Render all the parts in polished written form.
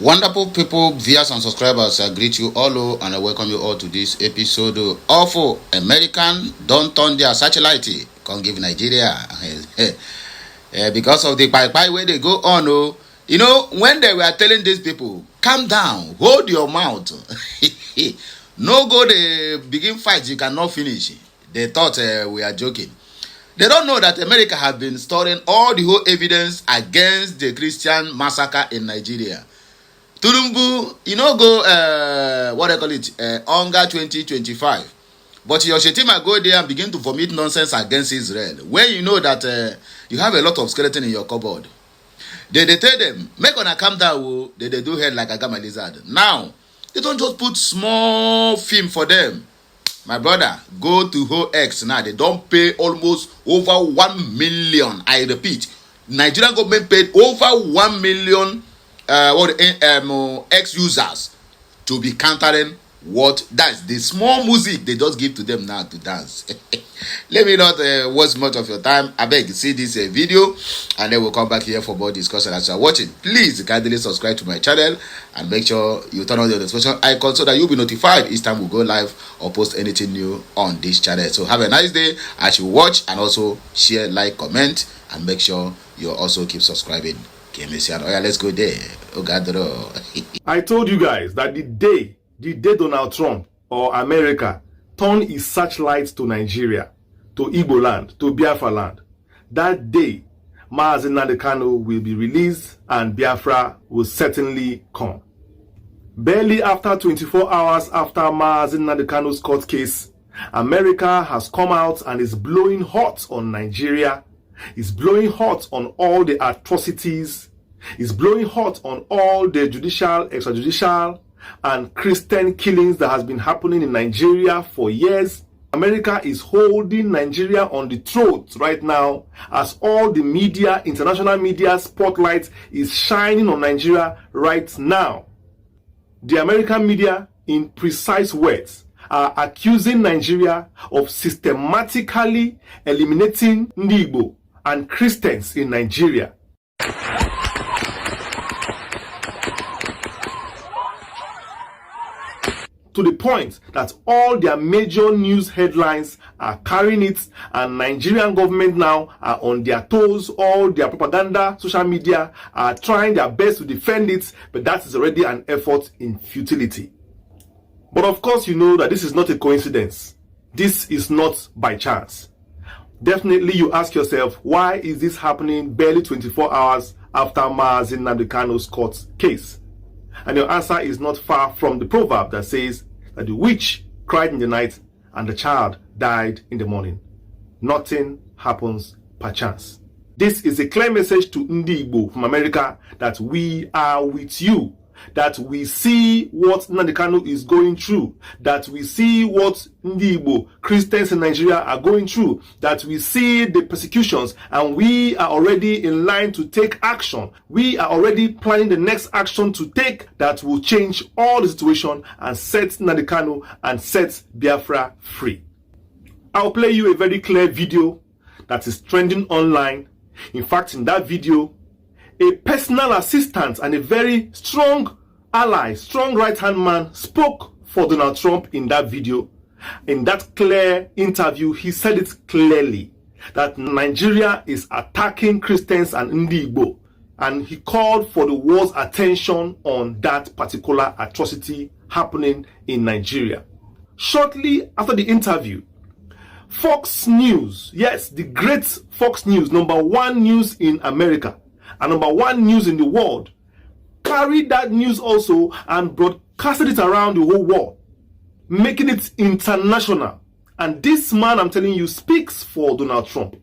Wonderful people, viewers and subscribers, I greet you all and I welcome you all to this episode of American Don't Turn Their Satellite, can't give Nigeria. Because of the pie where they go on. When they were telling these people, calm down, hold your mouth. No go they begin fights, you cannot finish. They thought we are joking. They don't know that America have been storing all the whole evidence against the Christian massacre in Nigeria. Tulumbu, go, what I call it, Hunger 2025. But your Shetima go there and begin to vomit nonsense against Israel. When you know that you have a lot of skeleton in your cupboard. They tell them, make on a calm down, they do head like a gamma lizard. Now, they don't just put small film for them. My brother, go to Ho X now. They don't pay almost over 1 million. I repeat, Nigerian government paid over 1 million ex-users to be countering what that's the small music they just give to them now to dance. Let me not waste much of your time. I beg, see this video and then we'll come back here for more discussion. As you are watching, please kindly subscribe to my channel and make sure you turn on the notification icon so that you'll be notified each time we go live or post anything new on this channel. So have a nice day as you watch, and also share, like, comment, and make sure you also keep subscribing. Let's go there. I told you guys that the day Donald Trump or America turn his searchlights to Nigeria, to Igbo land, to Biafra land, that day Mazi Nnamdi Kanu will be released and Biafra will certainly come. Barely after 24 hours after Mazi Nnamdi Kanu's court case, America has come out and is blowing hot on Nigeria. It's blowing hot on all the atrocities. It's blowing hot on all the judicial, extrajudicial, and Christian killings that has been happening in Nigeria for years. America is holding Nigeria on the throat right now as all the media, international media spotlight is shining on Nigeria right now. The American media, in precise words, are accusing Nigeria of systematically eliminating Igbo and Christians in Nigeria. To the point that all their major news headlines are carrying it, and Nigerian government now are on their toes. All their propaganda, social media are trying their best to defend it, but that is already an effort in futility. But of course, you know that this is not a coincidence. This is not by chance. Definitely you ask yourself, why is this happening barely 24 hours after Mazi Nnamdi Kanu's court case? And your answer is not far from the proverb that says that the witch cried in the night and the child died in the morning. Nothing happens perchance. This is a clear message to Ndi Igbo from America that we are with you, that we see what Nnamdi Kanu is going through, that we see what Ndi Igbo Christians in Nigeria are going through, that we see the persecutions, and we are already in line to take action. We are already planning the next action to take that will change all the situation and set Nnamdi Kanu and set Biafra free. I'll play you a very clear video that is trending online. In fact, in that video, a personal assistant and a very strong ally, strong right-hand man spoke for Donald Trump in that video. In that clear interview, he said it clearly that Nigeria is attacking Christians and Ndi Igbo, and he called for the world's attention on that particular atrocity happening in Nigeria. Shortly after the interview, Fox News, yes, the great Fox News, #1 news in America, and #1 news in the world, carried that news also and broadcasted it around the whole world, making it international. And this man, I'm telling you, speaks for Donald Trump.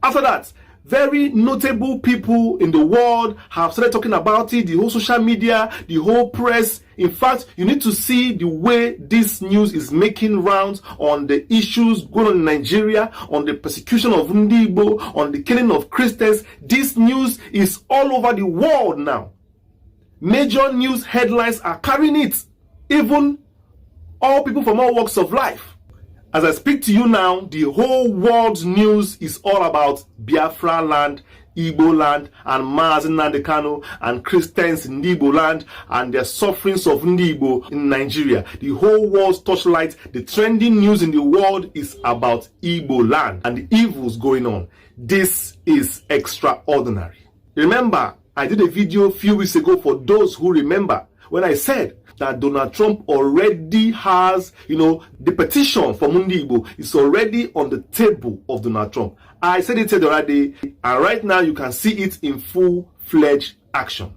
After that, very notable people in the world have started talking about it, the whole social media, the whole press. In fact, you need to see the way this news is making rounds on the issues going on in Nigeria, on the persecution of Ndi Igbo, on the killing of Christians. This news is all over the world now. Major news headlines are carrying it. Even all people from all walks of life. As I speak to you now, the whole world's news is all about Biafra land, Igbo land and Mazi Nnamdi Kanu and Christians in Igbo land and their sufferings of Igbo in Nigeria. The whole world's torchlight, the trending news in the world is about Igbo land and the evils going on. This is extraordinary. Remember, I did a video a few weeks ago for those who remember when I said that Donald Trump already has, the petition for Mundi Igbo is already on the table of Donald Trump. I said it the other day, and right now you can see it in full-fledged action.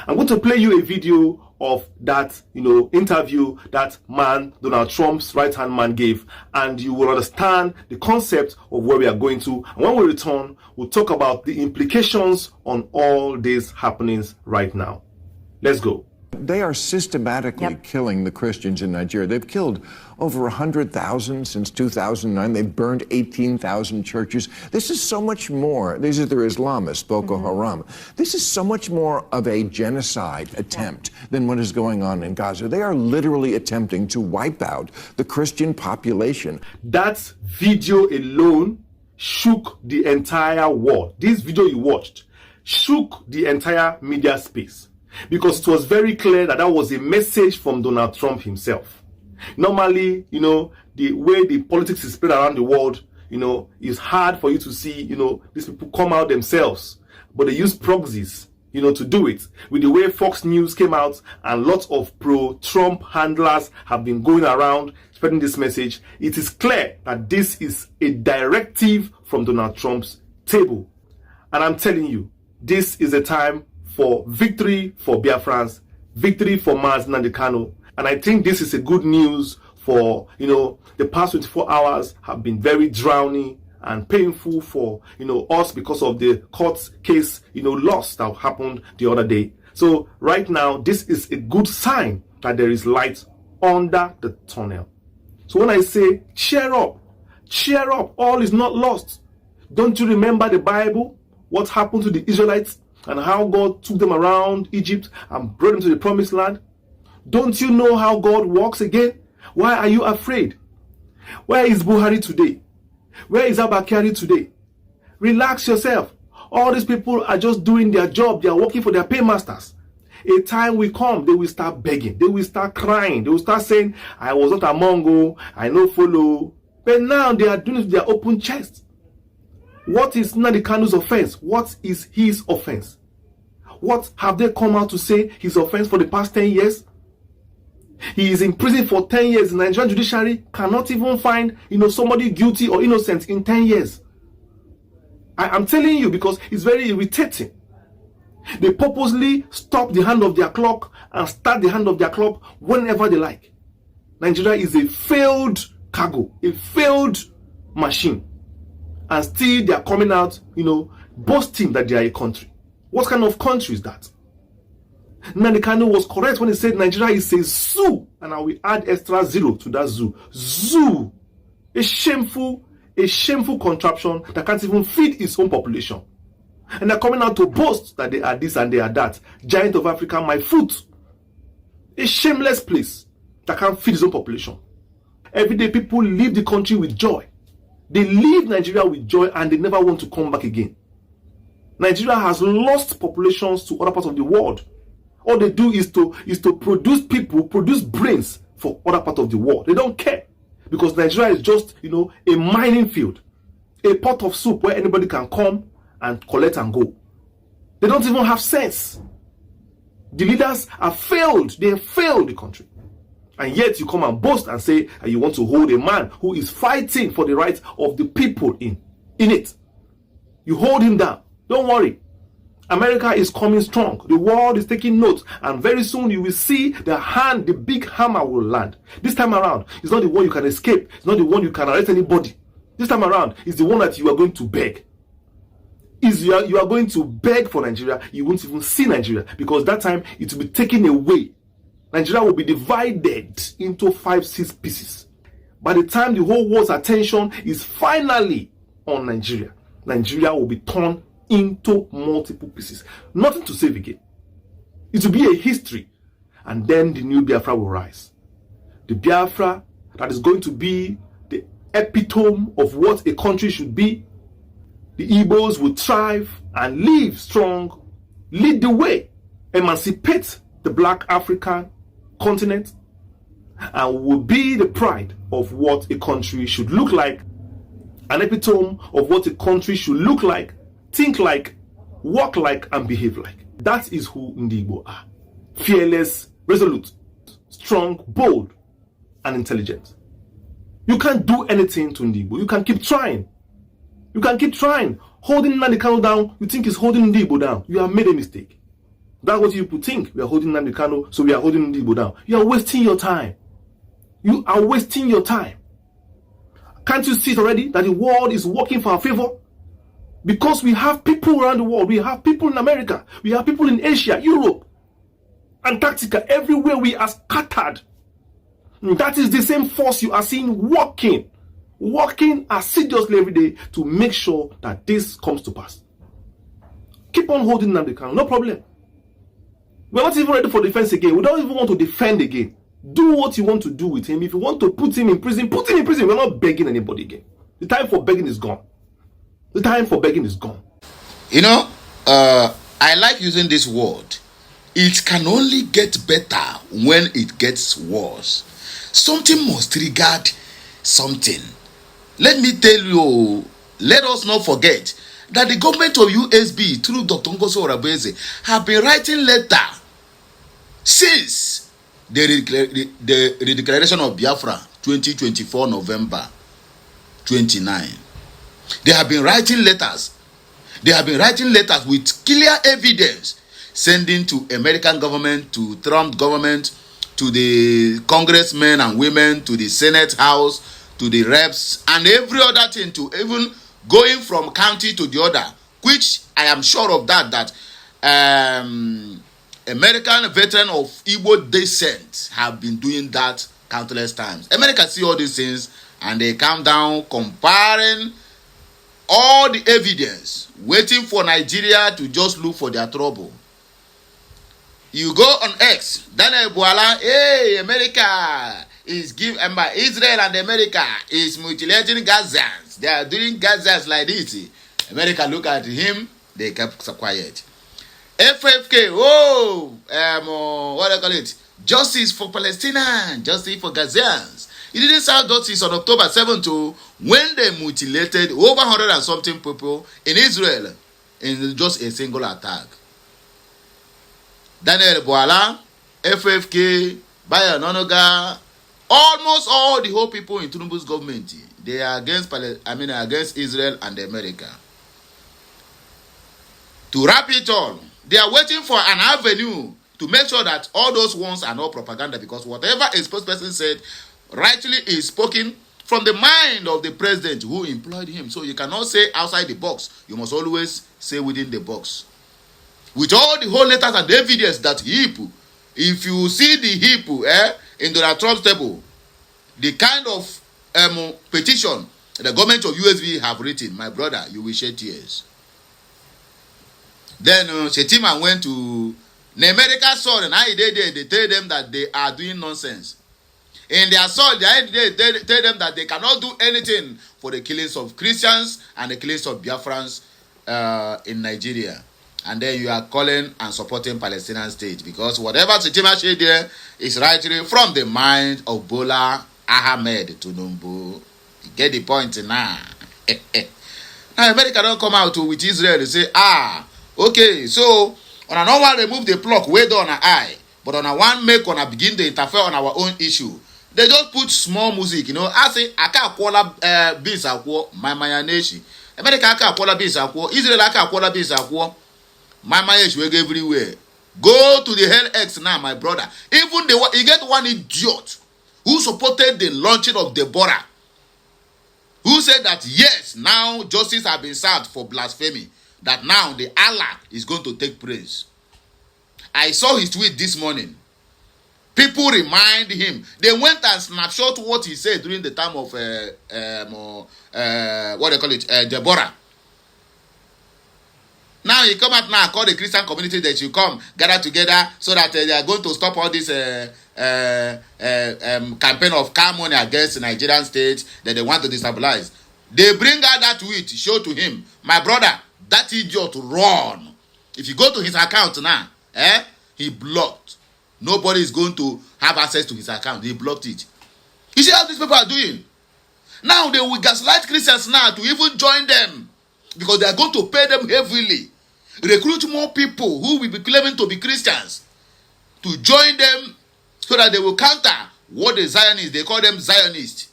I'm going to play you a video of that, interview that man, Donald Trump's right-hand man gave, and you will understand the concept of where we are going to. And when we return, we'll talk about the implications on all these happenings right now. Let's go. They are systematically killing the Christians in Nigeria. They've killed over 100,000 since 2009. They've burned 18,000 churches. This is so much more. These are their Islamists, Boko Haram. This is so much more of a genocide attempt than what is going on in Gaza. They are literally attempting to wipe out the Christian population. That video alone shook the entire world. This video you watched shook the entire media space, because it was very clear that that was a message from Donald Trump himself. Normally, the way the politics is spread around the world, it's hard for you to see, these people come out themselves. But they use proxies, to do it. With the way Fox News came out and lots of pro-Trump handlers have been going around spreading this message, it is clear that this is a directive from Donald Trump's table. And I'm telling you, this is a time for victory for Biafrans, victory for Mazi Nnamdi Kanu. And I think this is a good news for, the past 24 hours have been very drowning and painful for, us because of the court case, loss that happened the other day. So right now, this is a good sign that there is light under the tunnel. So when I say cheer up, all is not lost. Don't you remember the Bible? What happened to the Israelites? And how God took them around Egypt and brought them to the promised land? Don't you know how God works again? Why are you afraid? Where is Buhari today? Where is Abakari today? Relax yourself. All these people are just doing their job. They are working for their paymasters. A time will come, they will start begging. They will start crying. They will start saying, I was not among you. I no follow. But now they are doing it with their open chest. What is Nnamdi Kanu's offense? What is his offense? What have they come out to say his offense for the past 10 years? He is in prison for 10 years. The Nigerian judiciary cannot even find, somebody guilty or innocent in 10 years. I'm telling you, because it's very irritating. They purposely stop the hand of their clock and start the hand of their clock whenever they like. Nigeria is a failed cargo, a failed machine. And still they are coming out, boasting that they are a country. What kind of country is that? Nnamdi Kanu was correct when he said Nigeria is a zoo. And I will add extra zero to that zoo. Zoo. A shameful contraption that can't even feed its own population. And they're coming out to boast that they are this and they are that. Giant of Africa, my foot. A shameless place that can't feed its own population. Every day people leave the country with joy. They leave Nigeria with joy and they never want to come back again. Nigeria has lost populations to other parts of the world. All they do is to produce people, produce brains for other parts of the world. They don't care. Because Nigeria is just, a mining field. A pot of soup where anybody can come and collect and go. They don't even have sense. The leaders have failed. They have failed the country. And yet you come and boast and say you want to hold a man who is fighting for the rights of the people in it. You hold him down. Don't worry. America is coming strong. The world is taking note. And very soon you will see the big hammer will land. This time around, it's not the one you can escape. It's not the one you can arrest anybody. This time around, it's the one that you are going to beg. You are going to beg for Nigeria. You won't even see Nigeria. Because that time, it will be taken away. Nigeria will be divided into 5-6 pieces. By the time the whole world's attention is finally on Nigeria, Nigeria will be torn into multiple pieces. Nothing to save again. It will be a history. And then the new Biafra will rise. The Biafra that is going to be the epitome of what a country should be. the Igbos will thrive and live strong, lead the way, emancipate the Black African continent, and will be the pride of what a country should look like, an epitome of what a country should look like, think like, walk like, and behave like. That is who Ndigbo are. Fearless, resolute, strong, bold, and intelligent. You can't do anything to Ndigbo. You can keep trying. You can keep trying. Holding Nnamdi Kanu down, you think it's holding Ndigbo down. You have made a mistake. That's what you people think. We are holding Nnamdi Kanu, so we are holding Ndigbo down. You are wasting your time. You are wasting your time. Can't you see it already that the world is working for our favor? Because we have people around the world. We have people in America. We have people in Asia, Europe, Antarctica. Everywhere we are scattered. That is the same force you are seeing working assiduously every day to make sure that this comes to pass. Keep on holding Nnamdi Kanu, no problem. We're not even ready for defense again. We don't even want to defend again. Do what you want to do with him. If you want to put him in prison, put him in prison. We're not begging anybody again. The time for begging is gone. The time for begging is gone. You know, I like using this word. It can only get better when it gets worse. Something must trigger something. Let me tell you, let us not forget that the government of USB through Dr. Ngozi Orebeze have been writing letter since the redeclaration of Biafra 2024 November 29. They have been writing letters. They have been writing letters with clear evidence, sending to American government, to Trump government, to the congressmen and women, to the Senate House, to the reps, and every other thing, to even going from county to the other, which I am sure of that American veteran of Igbo descent have been doing that countless times. America see all these things and they calm down, comparing all the evidence, waiting for Nigeria to just look for their trouble. You go on X, Daniel Bwala, hey, America is Israel and America is mutilating Gazans. They are doing Gazans like this. America look at him, they kept quiet. FFK, what do you call it? Justice for Palestinians, justice for Gazans. It didn't sound justice on October 7th when they mutilated over 100 and something people in Israel in just a single attack. Daniel Bwala, FFK, Bayo Nonoga, almost all the whole people in Tinubu's government, they are against Israel and America. To wrap it all, they are waiting for an avenue to make sure that all those ones are not propaganda, because whatever a spokesperson said rightly is spoken from the mind of the president who employed him. So you cannot say outside the box. You must always say within the box. With all the whole letters and the evidence that if you see the in Donald Trump's table, the kind of petition the government of USB have written, my brother, you will shed tears. Then Shetima went to the American soil, and they tell them that they are doing nonsense. In their soil, they tell them that they cannot do anything for the killings of Christians and the killings of Biafrans in Nigeria. And then you are calling and supporting Palestinian state, because whatever Shetima said there is rightly from the mind of Bola Ahmed Tinubu. You get the point now. Now America don't come out with Israel and say, okay, so on a normal remove the plug way down our eye, but on a one make on a begin to interfere on our own issue. They just put small music, I say aka kwala bis akwo my mayaneshi. America aka kwala bis akwo, Israel aka kwala bis akwo. My mayaneshi we go everywhere. Go to the Hell X now, my brother. Even you get one idiot who supported the launching of Deborah, who said that yes, now justice has been served for blasphemy, that now the Allah is going to take praise. I saw his tweet this morning. People remind him. They went and snapshot what he said during the time of what they call it, Deborah. Now he come out now and call the Christian community that you come gather together so that they are going to stop all this campaign of car money against the Nigerian state that they want to destabilize. They bring out that tweet, show to him. My brother, that idiot run. If you go to his account now, he blocked. Nobody is going to have access to his account. He blocked it. You see how these people are doing? Now they will gaslight Christians now to even join them, because they are going to pay them heavily. Recruit more people who will be claiming to be Christians to join them, so that they will counter what the Zionists, they call them Zionists,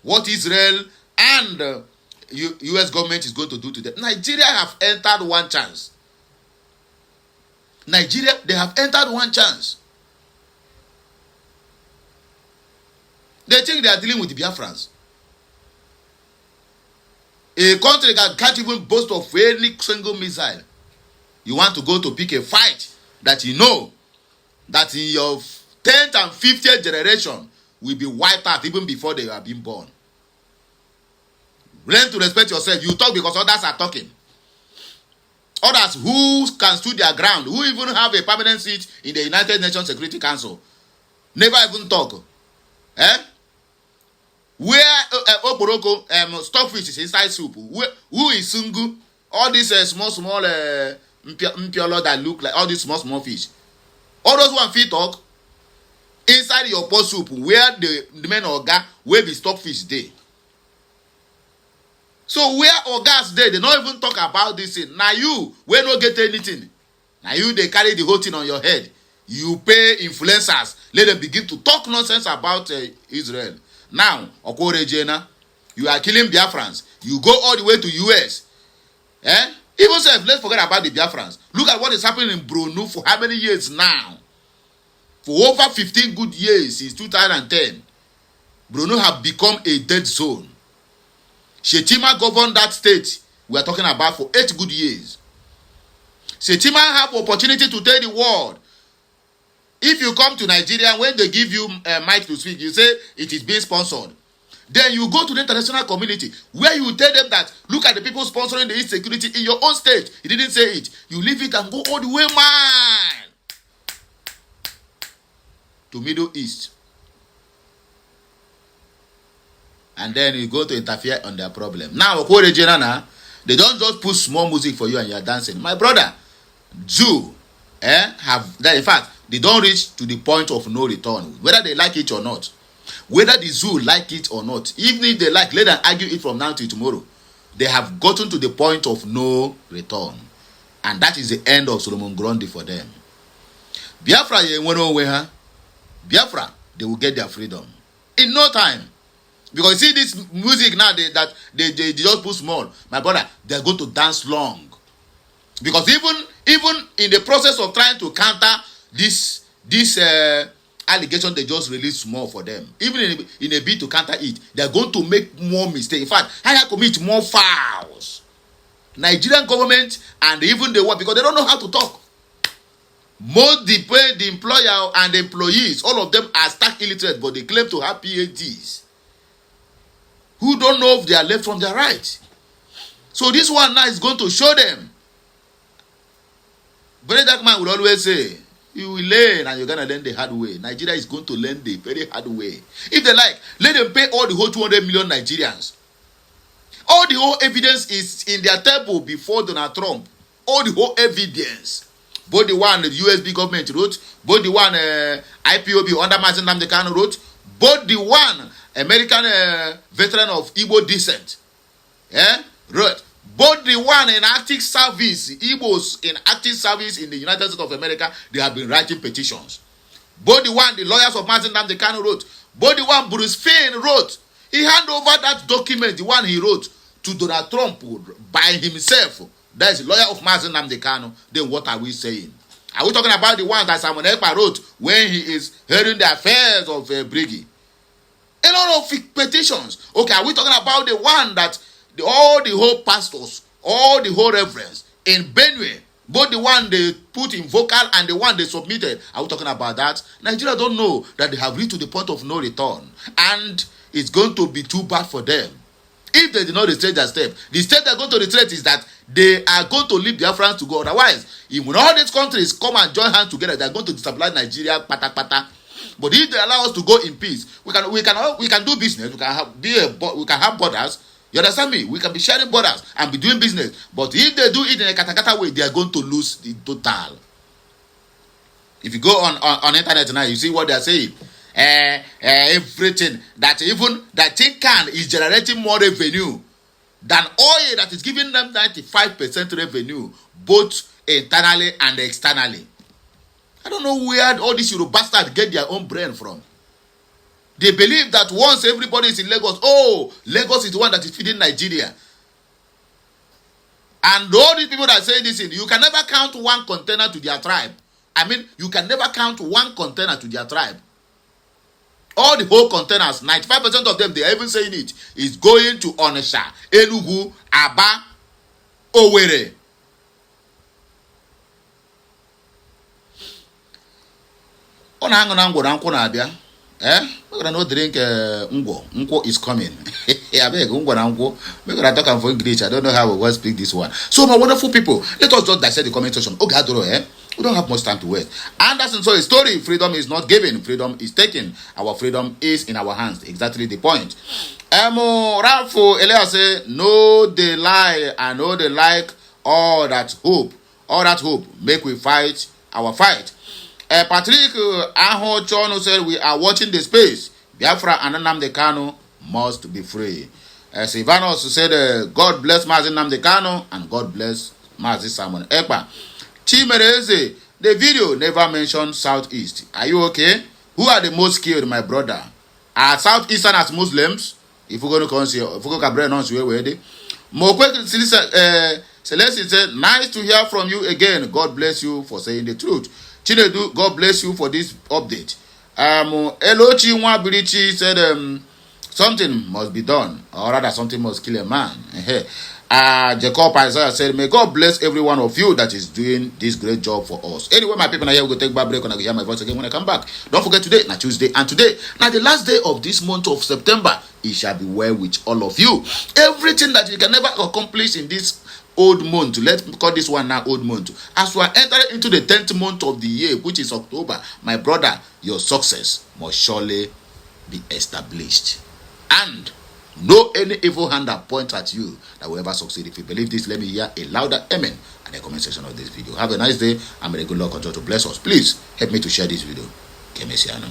what Israel and US government is going to do to them. Nigeria have entered one chance. Nigeria, they have entered one chance. They think they are dealing with the Biafrans. A country that can't even boast of any single missile. You want to go to pick a fight that you know that in your 10th and 50th generation will be wiped out even before they have been born. Learn to respect yourself. You talk because others are talking. Others who can stand their ground, who even have a permanent seat in the United Nations Security Council, never even talk. Where Oporoko stockfish is inside soup. Who is Sungu? All these small mpiolo that look like all these small fish. All those one feet talk inside your pot soup where the men oga will be stockfish day. So where ogas dey, they don't even talk about this thing. Now you will not get anything. Now you they carry the whole thing on your head. You pay influencers, let them begin to talk nonsense about Israel. Now, Okorejena, you are killing Biafrans. You go all the way to US. Even so, let's forget about the Biafrans. Look at what is happening in Brunei for how many years now? For over 15 good years since 2010. Brunei have become a dead zone. Shetima governed that state we are talking about for 8 good years. Shetima have opportunity to tell the world. If you come to Nigeria, when they give you a mic to speak, you say it is being sponsored. Then you go to the international community where you tell them that, look at the people sponsoring the insecurity in your own state. He didn't say it. You leave it and go all the way, man, to Middle East. And then you go to interfere on their problem. Now, they don't just put small music for you and you're dancing. My brother, Jew, have that. In fact, they don't reach to the point of no return, whether they like it or not. Whether the zoo like it or not, even if they like, let them argue it from now till tomorrow. They have gotten to the point of no return, and that is the end of Solomon Grundy for them. Biafra, Biafra, they will get their freedom in no time. Because see this music now, they just put small. My brother, they are going to dance long. Because even in the process of trying to counter this allegation, they just release small for them. Even in a bid to counter it, they are going to make more mistakes. In fact, I commit more fouls. Nigerian government and even the world, because they don't know how to talk. Most the employer and the employees, all of them are stark illiterate, but they claim to have PhDs. Who don't know if they are left from their right. So this one now is going to show them. Very dark man will always say, you will learn and you're going to learn the hard way. Nigeria is going to learn the very hard way. If they like, let them pay all the whole 200 million Nigerians. All the whole evidence is in their table before Donald Trump. All the whole evidence. Both the one the USB government wrote, both the one IPOB under Mazen Namdekan wrote, both the one American veteran of Igbo descent wrote, both the one in active service, Igbos in active service in the United States of America, they have been writing petitions. Both the one the lawyers of Mazen Namdekan wrote, both the one Bruce Finn wrote. He handed over that document, the one he wrote, to Donald Trump by himself. That is the lawyer of Mazen Namdekan. Then what are we saying? Are we talking about the one that Simon Ekpa wrote when he is hearing the affairs of Briggy? A lot of petitions. Okay, are we talking about the one that all the whole pastors, all the whole reverends in Benue, both the one they put in vocal and the one they submitted, are we talking about that? Nigeria don't know that they have reached to the point of no return, and it's going to be too bad for them if they did not retrace their step. The step they're going to retrace is that they are going to leave Biafrans to go. Otherwise, if all these countries come and join hands together, they're going to destabilize Nigeria, pata. But if they allow us to go in peace, we can do business. We can have borders. You understand me? We can be sharing borders and be doing business. But if they do it in a katakata way, they are going to lose the total. If you go on internet now, you see what they are saying. Everything that even that tin can is generating more revenue than oil that is giving them 95% revenue, both internally and externally. I don't know where all these Yoruba bastards get their own brain from. They believe that once everybody is in Lagos, oh, Lagos is the one that is feeding Nigeria. And all these people that say this, you can never count one container to their tribe. I mean, you can never count one container to their tribe. All the whole containers, 95% of them, they are even saying it, is going to Onitsha, Enugu, Aba, Owerri. We're gonna not drink ngwo. Ngwo is coming. I beg ngwo na ngwo. We're gonna talk for English. I don't know how we will speak this one. So my wonderful people, let us just dissect the comment section. Okay, we don't have much time to waste. And that's so a story. Freedom is not given. Freedom is taken. Our freedom is in our hands. Exactly the point. Ralph Elias say, no they lie and no they like all that hope. All that hope make we fight our fight. Patrick Aho Chono said, we are watching the space. Biafra and Nnamdi Kanu must be free. Silvanos said, God bless Mazi Nnamdi Kanu and God bless Mazi Simon Ekpa. Chimereze, the video never mentioned Southeast. Are you okay? Who are the most killed, my brother? Are Southeastern as Muslims? If we're going to consider, if we're going to announce you already. Mokwe Celeste said, nice to hear from you again. God bless you for saying the truth. Chinedu, God bless you for this update. Elochi Nwabirichi said something must be done, or rather something must kill a man. Jacob Isaiah said, may God bless every one of you that is doing this great job for us. Anyway, my people, now here we go take back break and I will hear my voice again when I come back. Don't forget today, now Tuesday, and today, now the last day of this month of September, it shall be well with all of you. Everything that you can never accomplish in this old month, let's call this one now old month, as we are entering into the 10th month of the year, which is October, my brother, your success must surely be established, and no any evil hand that points at you that will ever succeed. If you believe this, let me hear a louder amen at the comment section of this video. Have a nice day, and may the good Lord continue to bless us. Please help me to share this video. Kemesiano.